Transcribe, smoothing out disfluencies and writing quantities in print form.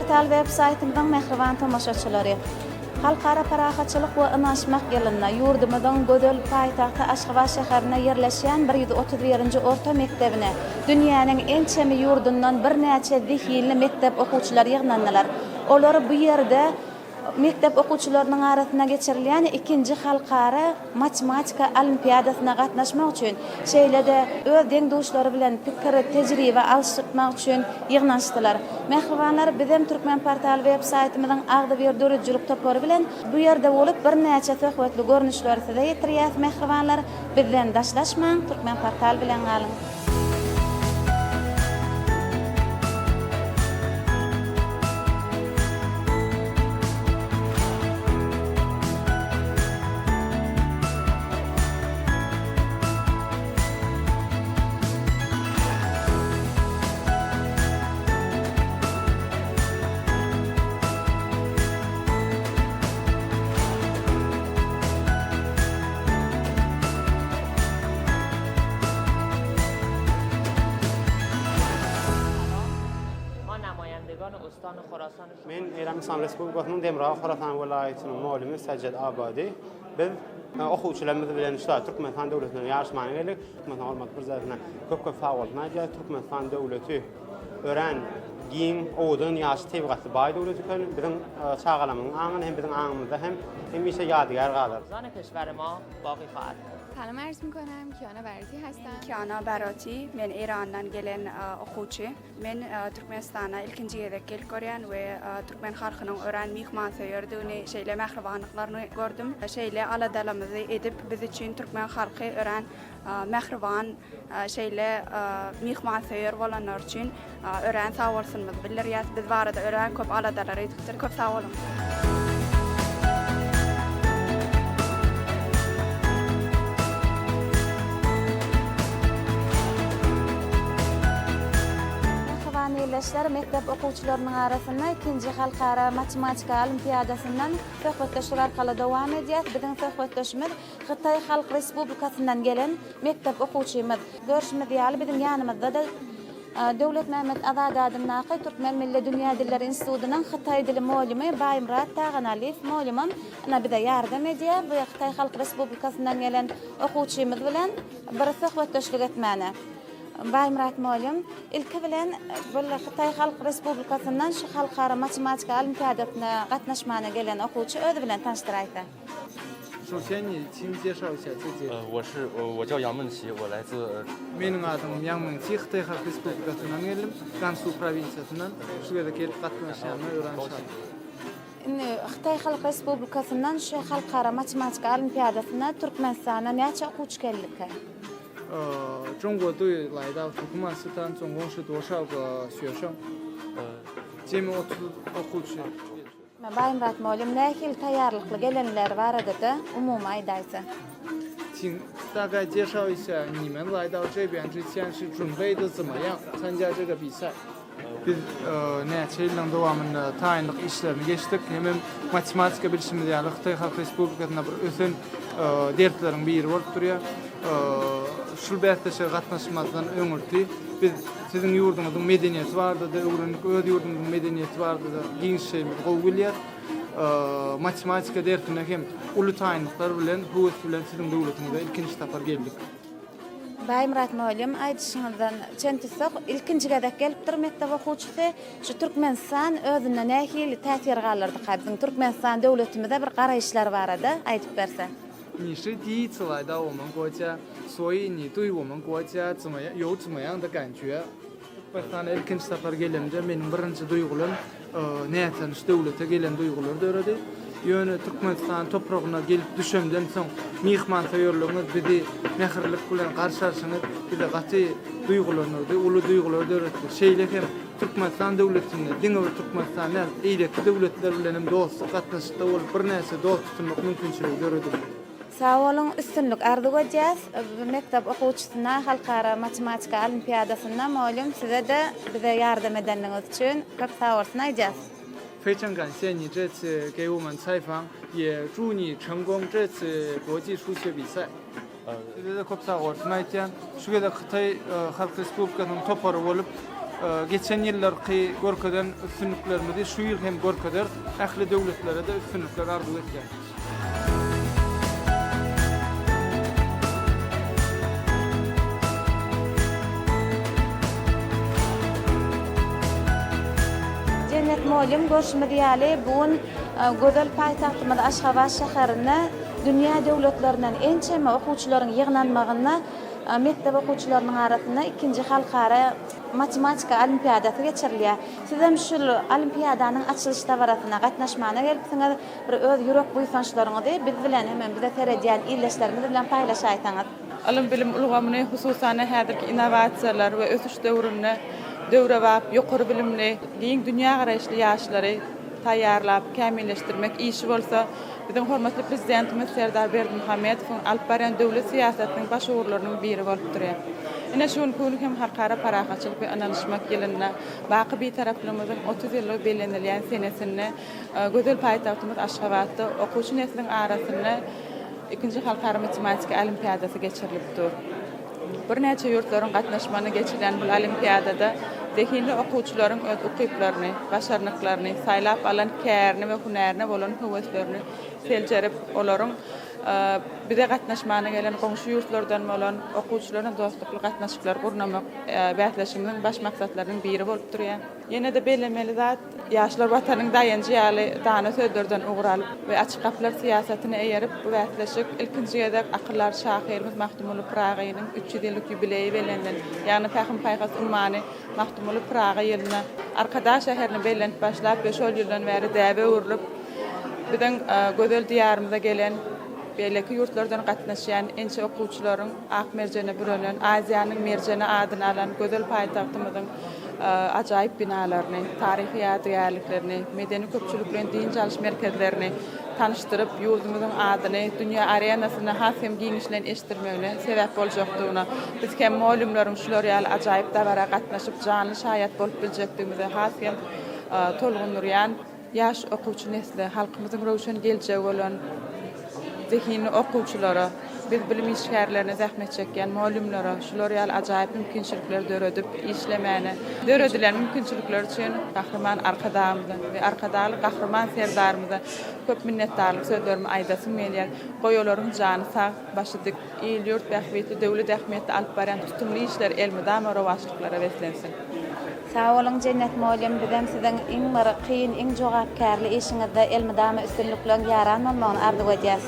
portal web-saytymyzyň mehriban tamaşaçylary. Halkara parahaçylyk we anaşmak ýylyna ýurdumyzyň gödel paýtagty Aşgabat şäherine ýerleşýän 131-nji orta mektebine dünýäniň en çemi ýurdundan bir näçe zihilli mektep okuwçylary ýygnandylar. Olar bu ýerde mektep okuwçylarynyň arasyna geçirilýän 2-nji halkara matematika olimpiadasyna gatnaşmak üçin şeýlede öz deňdoşlary bilen pikir, tejribe alşypmak üçin ýygnaşdylar. Mehribanlar bizim Türkmen portal web-saytymyzyň agdy bir dörüjçülük topary bilen bu ýerde bolup bir näçe söhbetli görnüşleri size ýetirýär. Mehribanlar bizden daşlaşmaň, Türkmen portal bilen galyň. من ایران اسلام respublikasynyň Demiraw Horasan welaýatynyň muallimi Sajjad Abadi. Biz okuwçylarymyz bilen işler Türkmenistan döwletine ýarşmany geldik. Türkmenistan hormat prezidentina köp fagolma ýa Türkmenistan döwleti ören giň owdun ýaşy tebigaty baý döwleti köni biziň çağalamyň aňyny hem biziň aňymyzda hem hemişe ýadygar galar. زن کشور ما باقی خواهد. سلام عرض میکنم کیانا براتی هستم. Kiana Barati, men İran'dan gelen okuwçy. Men Türkmenistan'a ilkinci ýerde gelip görýän we Türkmen halkynyň öğrenmek maňsy şeýle mehribanlyklaryny gördüm. Şeýle aladalymyzy edip biz üçin Türkmen halky öğren mehriban şeýle mihmansyýar bolanlar üçin öğren sag bolsunmyz. Bilýär biz barada öğren köp aladalar edipdir. Köp sag bolun. Ýerleşler mektep okuwçylarynyň arasynda 2-nji halkara matematika olimpiadasynyň söhbetleşigi arkaly dowam edýär. Biziň söhbetleşimiz Hytaý Halk Respublikasyndan gelen mektep okuwçymyz. Görüşimiz ýaly biziň ýanymyzda da Döwlet Mehmet Azadady Naky Türkmen Milli Dünýä Dilleri Institutynyň Hytaý dili muallimi Baýmrat Taganaliýew muallimam bize ýardam edýär. Bu Hytaý Halk Respublikasyndan gelen okuwçymyz bilen bir söhbetleşik etmäne. Baýmrat muallim, ilki bilen bu Hytaý Halk Respublikasyndan şu halkara matematika olimpiadasyna gatnaşmana gelen okuwçy özü bilen tanışdyraýsa. 首先，你请介绍一下自己。我叫杨梦琪，我来自。Mening adım Yang Mengchi, Hytaý Halk Respublikasyndan geldim. Gansu prowinsiyasyndan. Şu ýerde gelip gatnaşýarmy öğrenşýär. Hytaý Halk Respublikasyndan şu halkara matematika olimpiadasyna Türkmenistana näçe okuwçy geldi? 中国队来到土库曼斯坦总共是多少个学生？接近30 okuwçy. Baýmrat muallim, nähil taýýarlykly gelenler barada umumy aýdaýsa. 请大概介绍一下你们来到这边之前是准备的怎么样参加这个比赛？Biz näçe ýylyň dowamında taýynlyk işlerini geçdik. Hem matematika bilişimiz ýaly Hytaý Halk Respublikasyna bir ösen dersleriň biri bolup durýar. Şul bätdeşe gatnaşmazdan öňürti. Biz siziň ýurdumyzyň medeniýeti bardy da, öwrenlik öz ýurdumyzyň medeniýeti bardy da, giň şeýle gowy bilýär. Matematika dersine hem uly taýynlyklar bilen, höwes bilen siziň döwletiniňizde ilkinji tapar geldik. Baýmrat muallim, aýdyşyňyzdan çentisek ilkinji gezek gelipdir mektep okuwçysy şu Türkmenistan özüne nähili täsir galyrdy. Biziň Türkmenistan döwletimizde bir garaýşlar barada, aýdyp berse. 你是第一次来到我们国家，所以你对我们国家有怎么样的感觉？Türkmenistan'a ilkinji safar gelemde menin birinji duýgularym näçe döwlete gelen duýgular döredi. Ýöne Türkmenistan topragyna gelip düşemden soň mihmansyýarlygyňyz bizi mehirlik bilen garşaşyňyz bize gaty duýgularny, uly duýgular döretdi. Şeýle hem Türkmenistan döwletini, diňe Türkmenistan eýleki döwletler bilen hem dostluk gatnaşykda bolup bir näçe dost tutmak mümkinçiligi döredi. Sağ olun, üstünlük arzu edeceğiz. Mektep okuwçysyna halkara matematika olimpiadasyna muallim size de bize yardım edeniniz için köp sağ olsun aýdýas. 非常感谢你这次给我们采访，也祝你成功这次国际数学比赛。Size de köp sağ olsun aýtýan. Şu gezek Hytaý Halk Respublikasynyň topary bolup geçen ýyllarky görkeden üstünliklerimizi şu ýyl hem görkeder ähli döwletlere de üstünlikler arzu etken. Cennet Molim görüşmedi ýaly bugun gözel paýtagtymyz Aşgabat şäherine dünýä döwletlerinden ençeme okuwçylaryň ýygnanmagyna mektep okuwçylarynyň arasynda 2-nji halkara matematika olimpiadasy geçirilýär. Siz hem şu olimpiadanyň açylyş tawarasyna gatnaşmagyna gelipsiňiz, bir öz ýürek buýsançlaryňyzy biz bilen hemen bize seredýän illeşlerimiz bilen paýlaşaýsaňyz. Alym bilim ulgamyny hususan häzirki innovasiýalar we ösüş döwrüne döwre bap ýokary bilimli giň dünýä garaşly ýaşlary taýýarlap kämilleşdirmek işi bolsa bizim hormatly prezidentimiz Serdar Berdimuhammedowyň alyp baran döwlet siýasatynyň baş uğurlarynyň biri bolup durýar. Ine şuň köni hem halkara parahatçylyk we ananyşmak ýylyna baky bir taraplarymyzyň 30 ýyllyk belenilýän senesinde gözel paýtagtymyz Aşgabatda okuwçy nesliniň arasynda 2-nji halkara matematika olimpiadasy geçirilipdir. Bir näçe ýurtlaryň gatnaşmagyna geçirilen bu olimpiadada zehinli okuwçylaryň öz ukyplaryny, başarnyklaryny, saýlap alan kärini we hunärine bolan höweslerini seljerip olaryň bize gatnaşmagyna gelen goňşy ýurtlardan bolan okuwçylaryň dostlukly gatnaşyklar gurnamak bätleşiginiň baş maksatlarynyň biri bolup durýar. Ýene de belemeli zat ýaşlar watanyň daýanjy ýaly dana sözlerden ugralyp we açyk gaplar siýasatyny eýerip bu bätleşik ilkinji ýerde akyllar şahyrymyz Mahtumly Pragynyň 300 ýyllyk ýubileýi belenden, ýani Pähim Paýgas unmany Mahtumly Praga ýylyna Arkadaş şäherini belenip başlap 5 ýyldan bäri däbe urulyp biziň gözel diýarymyza gelen belki ýurtlardan gatnaşýan ençe okuwçylaryň ak merjene bürenen Aziýanyň merjene adyny alan gözel paýtagtymyzyň ajaýyp binalaryny, taryhy ýadyrliklerini, medeni köpçülik bilen din çalyş merkezlerini tanıştyryp ýurdumyzyň adyny dünýä arenasyna hasem giňişlen eşdirmegine sebäp boljakdygyna biz hem molumlaryň şular ýaly ajaýyp dawara gatnaşyp janly şaýat bolup biljekdigimize hasem tolgunurýan ýaş okuwçy nesli halkymyzyň rowşan geljegi bolan zehinli okuwçylara, biz bilim işgärlerine zähmet çekýän molumlara şular ýaly ajaýyp mümkinçilikler döredip işlemäne, döredilen mümkinçilikler üçin Gahrman Arkadamyza we Arkadaly Gahrman Serdarymyza köp minnetdarlyk sözlerimi aýdasym gelýär. Goýolaryň jany sag, başydyk, ýurt bähbetli döwlet ähmiýetli alyp baran tutumly işler elmydama rowaçlyklara beslensin. Sağ olun Cennet Molim, bizem siziň iň bir kyn, iň jogapkärli işiňizde elmydama üstünlikler ýaranmagyny arzu edýäs.